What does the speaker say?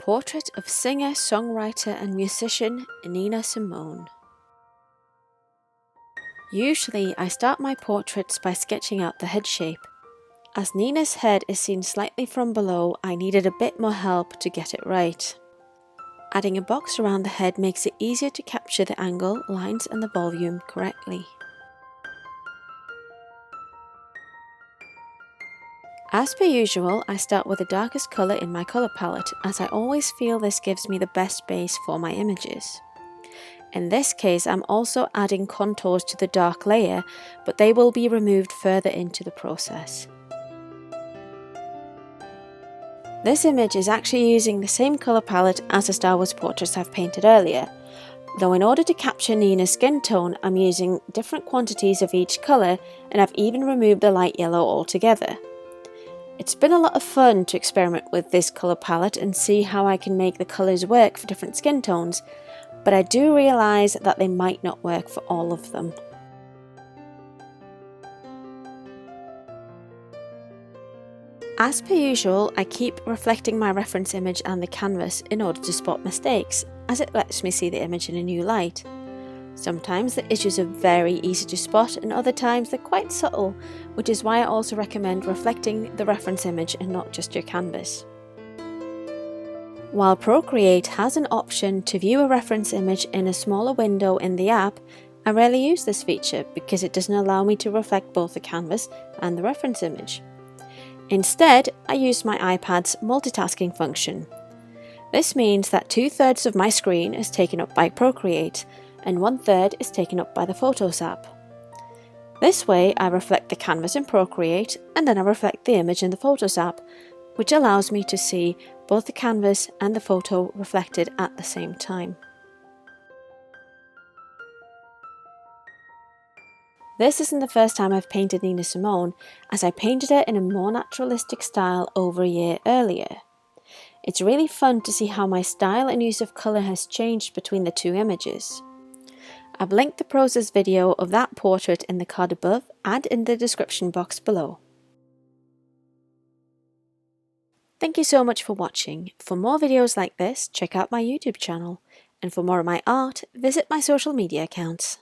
Portrait of singer, songwriter and musician Nina Simone. Usually I start my portraits by sketching out the head shape. As Nina's head is seen slightly from below, I needed a bit more help to get it right. Adding a box around the head makes it easier to capture the angle, lines and the volume correctly. As per usual, I start with the darkest colour in my colour palette, as I always feel this gives me the best base for my images. In this case, I'm also adding contours to the dark layer, but they will be removed further into the process. This image is actually using the same colour palette as the Star Wars portraits I've painted earlier, though in order to capture Nina's skin tone, I'm using different quantities of each colour, and I've even removed the light yellow altogether. It's been a lot of fun to experiment with this colour palette and see how I can make the colours work for different skin tones, but I do realise that they might not work for all of them. As per usual, I keep reflecting my reference image and the canvas in order to spot mistakes, as it lets me see the image in a new light. Sometimes the issues are very easy to spot and other times they're quite subtle, which is why I also recommend reflecting the reference image and not just your canvas. While Procreate has an option to view a reference image in a smaller window in the app, I rarely use this feature because it doesn't allow me to reflect both the canvas and the reference image. Instead, I use my iPad's multitasking function. This means that 2/3 of my screen is taken up by Procreate, and 1/3 is taken up by the Photos app. This way I reflect the canvas in Procreate and then I reflect the image in the Photos app, which allows me to see both the canvas and the photo reflected at the same time. This isn't the first time I've painted Nina Simone, as I painted her in a more naturalistic style over a year earlier. It's really fun to see how my style and use of colour has changed between the two images. I've linked the process video of that portrait in the card above and in the description box below. Thank you so much for watching. For more videos like this, check out my YouTube channel, and for more of my art, visit my social media accounts.